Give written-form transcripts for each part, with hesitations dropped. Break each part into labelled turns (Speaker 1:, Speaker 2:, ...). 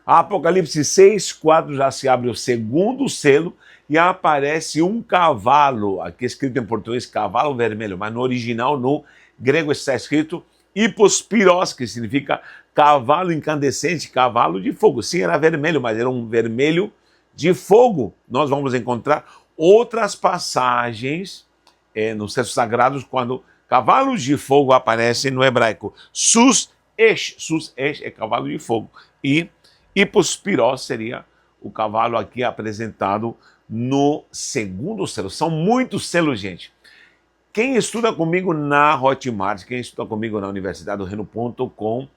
Speaker 1: Apocalipse 6:4 já se abre o segundo selo e aparece um cavalo, aqui escrito em português cavalo vermelho, mas no original, no grego está escrito hipospiros, que significa cavalo incandescente, cavalo de fogo. Sim, era vermelho, mas era um vermelho de fogo. Nós vamos encontrar outras passagens nos textos sagrados quando cavalos de fogo aparecem no hebraico. Sus-esh é cavalo de fogo. E hipospiros seria o cavalo aqui apresentado no segundo selo. São muitos selos, gente. Quem estuda comigo na Hotmart, quem estuda comigo na Universidade do Reino.com,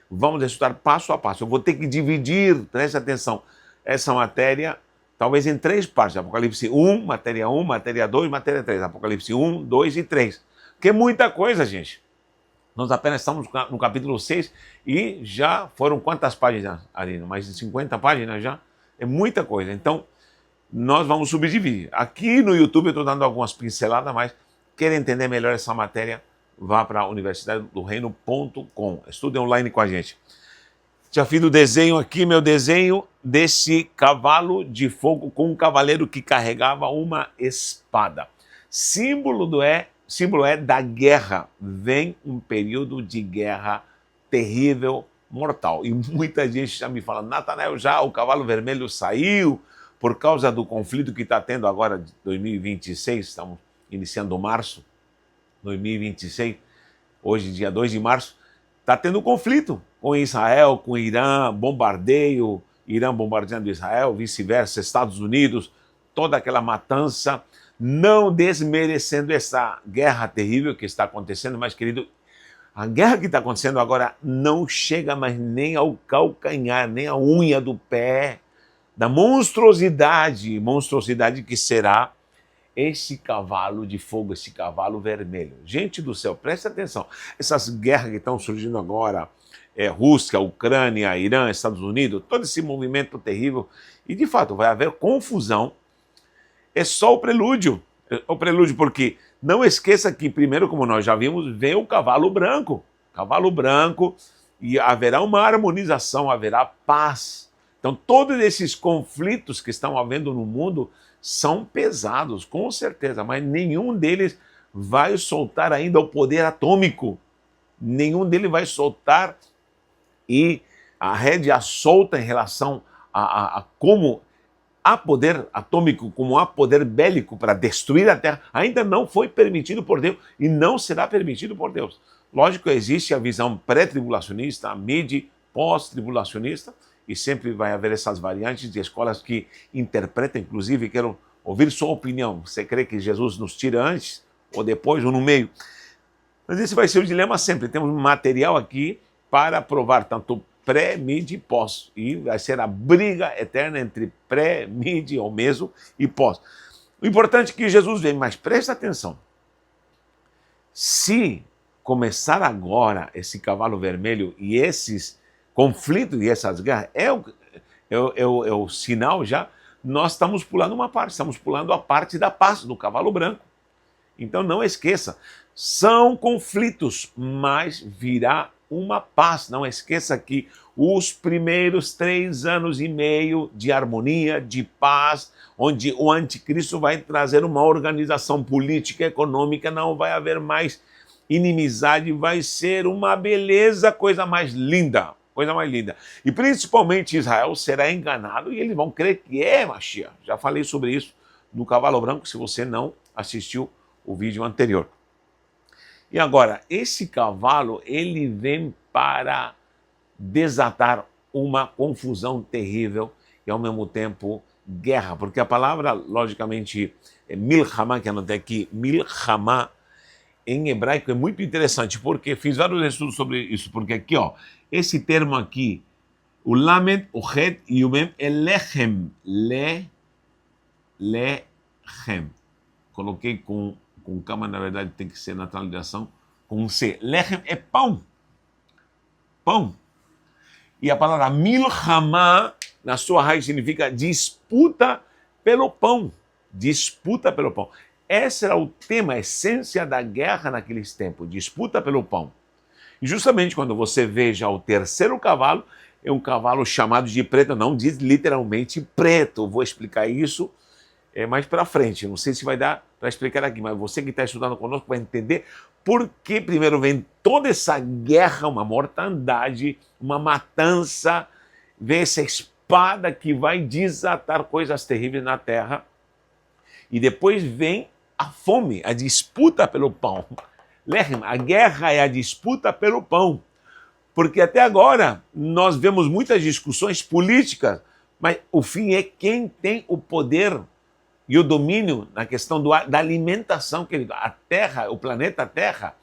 Speaker 1: vamos estudar passo a passo. Eu vou ter que dividir, preste atenção, essa matéria talvez em 3 partes. Apocalipse 1, matéria 1, matéria 2, matéria 3. Apocalipse 1, 2 e 3. Que é muita coisa, gente. Nós apenas estamos no capítulo 6 e já foram quantas páginas, Arina? Mais de 50 páginas já? É muita coisa. Então, nós vamos subdividir. Aqui no YouTube eu estou dando algumas pinceladas, mas quer entender melhor essa matéria, vá para a Universidade do Reino.com. Estude online com a gente. Já fiz o desenho aqui, meu desenho desse cavalo de fogo com um cavaleiro que carregava uma espada. Símbolo é da guerra. Vem um período de guerra terrível, mortal. E muita gente já me fala, Natanael, já o cavalo vermelho saiu por causa do conflito que está tendo agora de 2026, estamos iniciando março, 2026, hoje dia 2 de março, está tendo conflito com Israel, com Irã, bombardeio, Irã bombardeando Israel, vice-versa, Estados Unidos, toda aquela matança, não desmerecendo essa guerra terrível que está acontecendo, mas, querido, a guerra que está acontecendo agora não chega mais nem ao calcanhar, nem à unha do pé, da monstruosidade que será esse cavalo de fogo, esse cavalo vermelho. Gente do céu, preste atenção. Essas guerras que estão surgindo agora, Rússia, Ucrânia, Irã, Estados Unidos, todo esse movimento terrível, e de fato vai haver confusão, é só o prelúdio. O prelúdio porque não esqueça que primeiro, como nós já vimos, vem o cavalo branco, e haverá uma harmonização, haverá paz. Então todos esses conflitos que estão havendo no mundo são pesados, com certeza, mas nenhum deles vai soltar ainda o poder atômico. Nenhum deles vai soltar e a rédea solta em relação a como há poder atômico, como há poder bélico para destruir a Terra, ainda não foi permitido por Deus e não será permitido por Deus. Lógico, existe a visão pré-tribulacionista, a mid, pós-tribulacionista, e sempre vai haver essas variantes de escolas que interpretam, inclusive, quero ouvir sua opinião. Você crê que Jesus nos tira antes, ou depois, ou no meio? Mas esse vai ser o dilema sempre. Temos um material aqui para provar tanto pré, mid e pós. E vai ser a briga eterna entre pré, mid, ou meso e pós. O importante é que Jesus vem, mas presta atenção. Se começar agora esse cavalo vermelho e esses conflitos e essas guerras, é o sinal já, nós estamos pulando uma parte, estamos pulando a parte da paz, do cavalo branco. Então não esqueça, são conflitos, mas virá uma paz. Não esqueça que os primeiros 3 anos e meio de harmonia, de paz, onde o anticristo vai trazer uma organização política e econômica, não vai haver mais inimizade, vai ser uma beleza, coisa mais linda. E principalmente Israel será enganado e eles vão crer que é Mashiach. Já falei sobre isso no Cavalo Branco, se você não assistiu o vídeo anterior. E agora, esse cavalo, ele vem para desatar uma confusão terrível e ao mesmo tempo guerra, porque a palavra, logicamente, é milchama, que anotei aqui, milchama, em hebraico é muito interessante, porque fiz vários estudos sobre isso, porque aqui, ó, esse termo aqui, o lamed, o het e o mem é lechem, lechem. Coloquei com calma, na verdade tem que ser naturalização com um C. Lechem é pão. Pão. E a palavra milchama, na sua raiz, significa disputa pelo pão. Disputa pelo pão. Esse era o tema, a essência da guerra naqueles tempos, disputa pelo pão. E justamente quando você veja o terceiro cavalo, é um cavalo chamado de preto, não diz literalmente preto. Vou explicar isso mais para frente. Não sei se vai dar para explicar aqui, mas você que está estudando conosco vai entender por que primeiro vem toda essa guerra, uma mortandade, uma matança, vem essa espada que vai desatar coisas terríveis na terra, e depois vem a fome, a disputa pelo pão. Lechem, a guerra é a disputa pelo pão. Porque até agora nós vemos muitas discussões políticas, mas o fim é quem tem o poder e o domínio na questão da alimentação, querido. A Terra, o planeta Terra,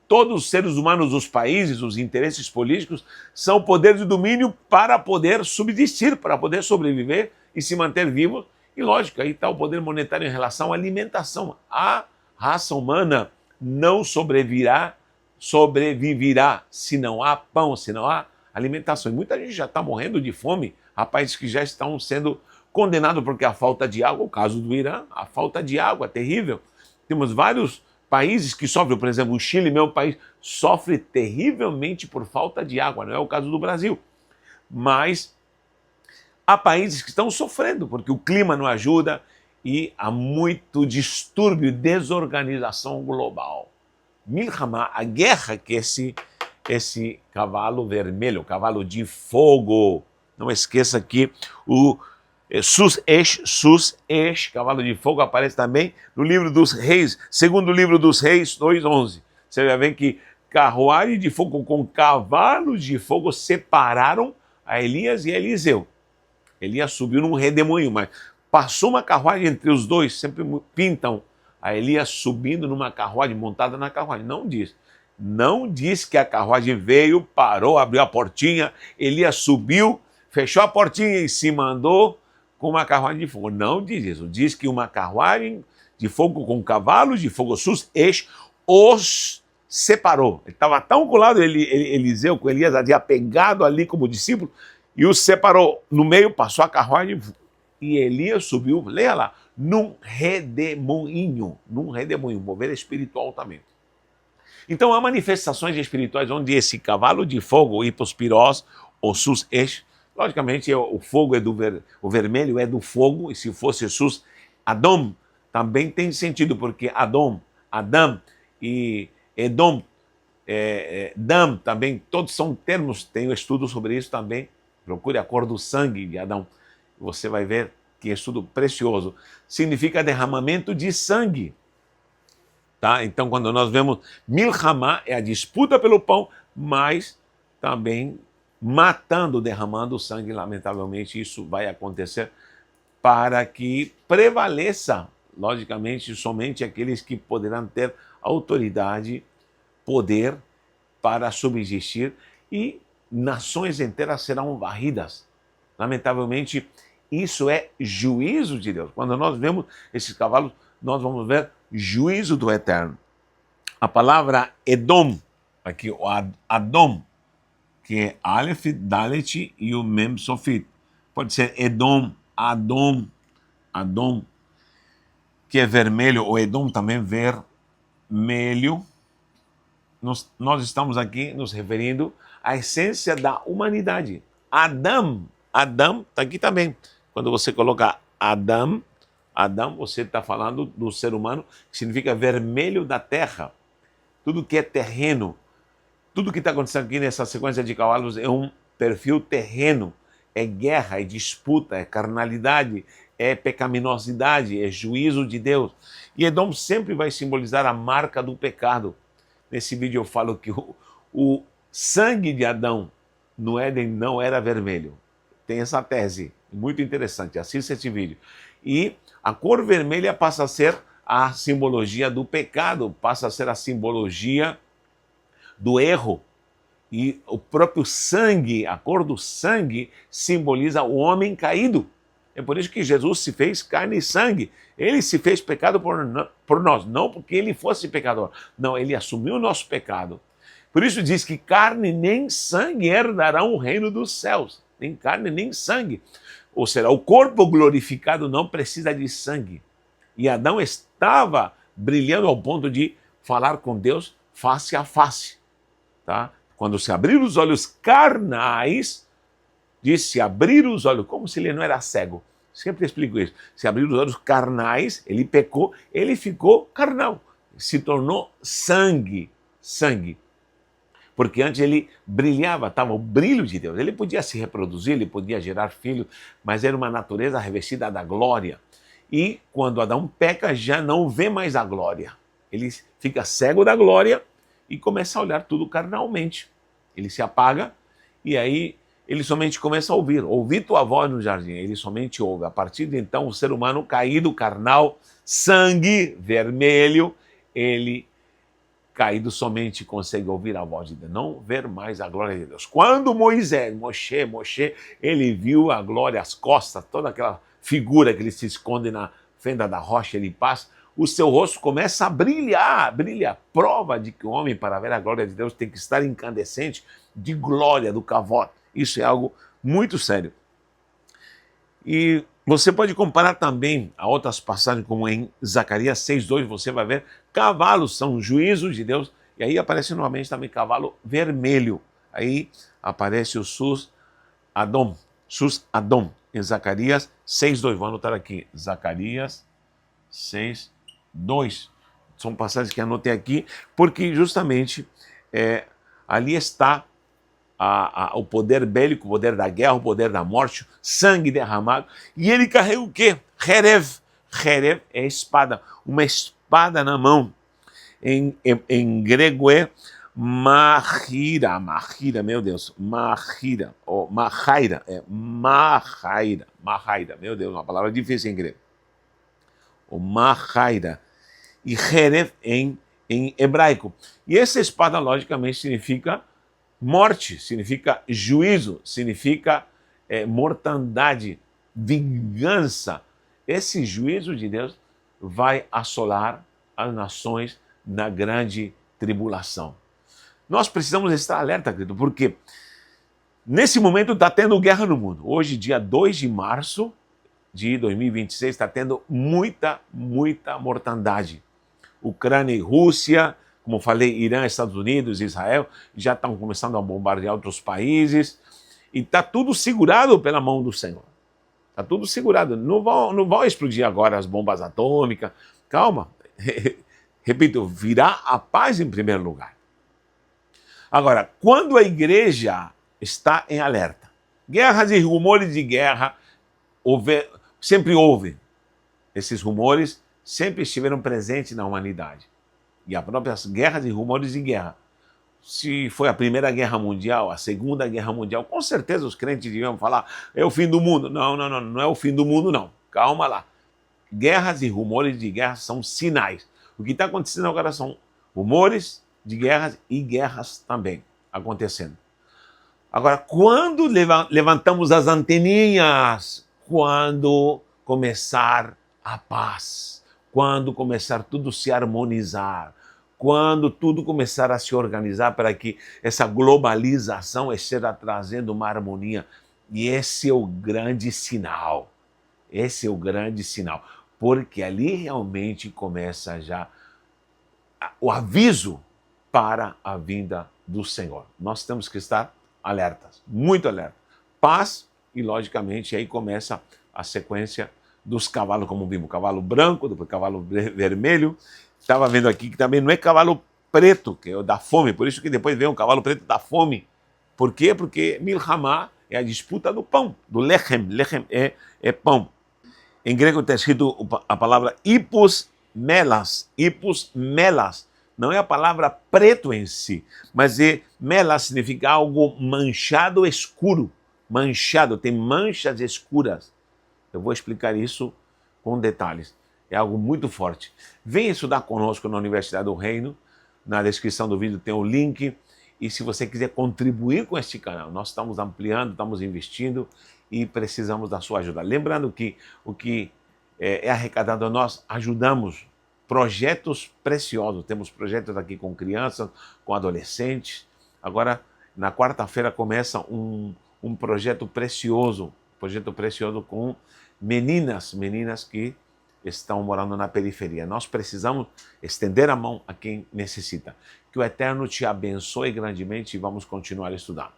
Speaker 1: todos os seres humanos, os países, os interesses políticos, são o poder de domínio para poder subsistir, para poder sobreviver e se manter vivo. E lógico, aí está o poder monetário em relação à alimentação. A raça humana não sobreviverá se não há pão, se não há alimentação. E muita gente já está morrendo de fome, há países que já estão sendo condenados porque a falta de água, o caso do Irã, a falta de água é terrível. Temos vários países que sofrem, por exemplo, o Chile, meu país, sofre terrivelmente por falta de água, não é o caso do Brasil. Mas há países que estão sofrendo porque o clima não ajuda e há muito distúrbio e desorganização global. Milhamá, a guerra que esse cavalo vermelho, cavalo de fogo, não esqueça que o Sus-Esh, cavalo de fogo, aparece também no livro dos reis, segundo livro dos reis 2:11. Você vai ver que carruagem de fogo com cavalos de fogo separaram a Elias e a Eliseu. Elias subiu num redemoinho, mas passou uma carruagem entre os dois, sempre pintam a Elias subindo numa carruagem, montada na carruagem. Não diz que a carruagem veio, parou, abriu a portinha, Elias subiu, fechou a portinha e se mandou com uma carruagem de fogo. Não diz isso. Diz que uma carruagem de fogo com cavalos de fogo, Sus-Esh, os separou. Ele estava tão colado, Eliseu com Elias, havia pegado ali como discípulo, e os separou. No meio passou a carruagem e Elias subiu, leia lá, num redemoinho, mover espiritual também. Então há manifestações espirituais onde esse cavalo de fogo, o hipospirós, o Sus-Esh, logicamente o fogo é o vermelho é do fogo, e se fosse Sus, Adom, também tem sentido, porque Adam e Edom, Dam também, todos são termos, tem um estudo sobre isso também. Procure a cor do sangue de Adão. Você vai ver que é estudo precioso. Significa derramamento de sangue. Tá? Então, quando nós vemos Milhamá, é a disputa pelo pão, mas também matando, derramando sangue. Lamentavelmente, isso vai acontecer para que prevaleça, logicamente, somente aqueles que poderão ter autoridade, poder para subsistir, e nações inteiras serão varridas. Lamentavelmente, isso é juízo de Deus. Quando nós vemos esses cavalos, nós vamos ver juízo do Eterno. A palavra Edom, aqui o Adom, que é Aleph, Dalet e o Mem Sofit. Pode ser Edom, Adom, que é vermelho, ou Edom também vermelho. Nós estamos aqui nos referindo à essência da humanidade. Adão está aqui também. Quando você coloca Adão, você está falando do ser humano, que significa vermelho da terra. Tudo que é terreno, tudo que está acontecendo aqui nessa sequência de cavalos é um perfil terreno. É guerra, é disputa, é carnalidade, é pecaminosidade, é juízo de Deus. E Edom sempre vai simbolizar a marca do pecado. Nesse vídeo eu falo que o sangue de Adão no Éden não era vermelho. Tem essa tese, muito interessante, assista esse vídeo. E a cor vermelha passa a ser a simbologia do pecado, passa a ser a simbologia do erro. E o próprio sangue, a cor do sangue, simboliza o homem caído. É por isso que Jesus se fez carne e sangue. Ele se fez pecado por nós, não porque ele fosse pecador. Não, ele assumiu o nosso pecado. Por isso diz que carne nem sangue herdarão o reino dos céus. Nem carne, nem sangue. Ou seja, o corpo glorificado não precisa de sangue. E Adão estava brilhando ao ponto de falar com Deus face a face. Tá? Quando se abriram os olhos carnais, Disse se abrir os olhos, como se ele não era cego. Sempre explico isso. Se abrir os olhos carnais, ele pecou, ele ficou carnal. Se tornou sangue. Sangue. Porque antes ele brilhava, estava o brilho de Deus. Ele podia se reproduzir, ele podia gerar filhos, mas era uma natureza revestida da glória. E quando Adão peca, já não vê mais a glória. Ele fica cego da glória e começa a olhar tudo carnalmente. Ele se apaga e aí ele somente começa a ouvir. Ouvi tua voz no jardim, ele somente ouve. A partir de então, o ser humano caído, carnal, sangue vermelho, ele caído somente consegue ouvir a voz de Deus, não ver mais a glória de Deus. Quando Moshe, ele viu a glória, as costas, toda aquela figura que ele se esconde na fenda da rocha, ele passa, o seu rosto começa a brilhar, brilha. Prova de que o homem, para ver a glória de Deus, tem que estar incandescente de glória, do kavod. Isso é algo muito sério. E você pode comparar também a outras passagens, como em Zacarias 6:2, você vai ver, cavalos são juízos de Deus, e aí aparece novamente também cavalo vermelho. Aí aparece o Sus Adom, em Zacarias 6:2. Vou anotar aqui, Zacarias 6:2. São passagens que anotei aqui, porque justamente ali está o poder bélico, o poder da guerra, o poder da morte, sangue derramado. E ele carrega o quê? Herev. Herev é espada, uma espada na mão. Em grego é mahira, meu Deus, mahira, ou mahaira, mahaira, meu Deus, uma palavra difícil em grego. O mahaira. E Herev em hebraico. E essa espada, logicamente, significa morte, significa juízo, significa mortandade, vingança. Esse juízo de Deus vai assolar as nações na grande tribulação. Nós precisamos estar alerta, querido, porque nesse momento está tendo guerra no mundo. Hoje, dia 2 de março de 2026, está tendo muita mortandade. Ucrânia e Rússia, como falei, Irã, Estados Unidos, Israel, já estão começando a bombardear outros países. E está tudo segurado pela mão do Senhor. Está tudo segurado. Não vão explodir agora as bombas atômicas. Calma. Repito, virá a paz em primeiro lugar. Agora, quando a igreja está em alerta, guerras e rumores de guerra, sempre houve. Esses rumores sempre estiveram presentes na humanidade. E as próprias guerras e rumores de guerra. Se foi a Primeira Guerra Mundial, a Segunda Guerra Mundial, com certeza os crentes deviam falar, é o fim do mundo. Não é o fim do mundo, não. Calma lá. Guerras e rumores de guerra são sinais. O que está acontecendo agora são rumores de guerras e guerras também acontecendo. Agora, quando levantamos as anteninhas? Quando começar a paz. Quando começar tudo a se harmonizar. Quando tudo começar a se organizar para que essa globalização esteja trazendo uma harmonia. E esse é o grande sinal. Esse é o grande sinal. Porque ali realmente começa já o aviso para a vinda do Senhor. Nós temos que estar alertas, muito alertas. Paz e, logicamente, aí começa a sequência dos cavalos, como vimos, cavalo branco, depois cavalo vermelho. Estava vendo aqui que também não é cavalo preto, que é o da fome, por isso que depois vem um cavalo preto da fome. Por quê? Porque Milhamá é a disputa do pão, do lechem. Lechem é pão. Em grego está escrito a palavra ipus melas. Ipus melas. Não é a palavra preto em si, mas melas significa algo manchado escuro. Manchado, tem manchas escuras. Eu vou explicar isso com detalhes. É algo muito forte. Venha estudar conosco na Universidade do Reino. Na descrição do vídeo tem o link. E se você quiser contribuir com este canal, nós estamos ampliando, estamos investindo e precisamos da sua ajuda. Lembrando que o que é arrecadado, nós ajudamos projetos preciosos. Temos projetos aqui com crianças, com adolescentes. Agora, na quarta-feira, começa um projeto precioso com meninas que estão morando na periferia. Nós precisamos estender a mão a quem necessita. Que o Eterno te abençoe grandemente e vamos continuar estudando.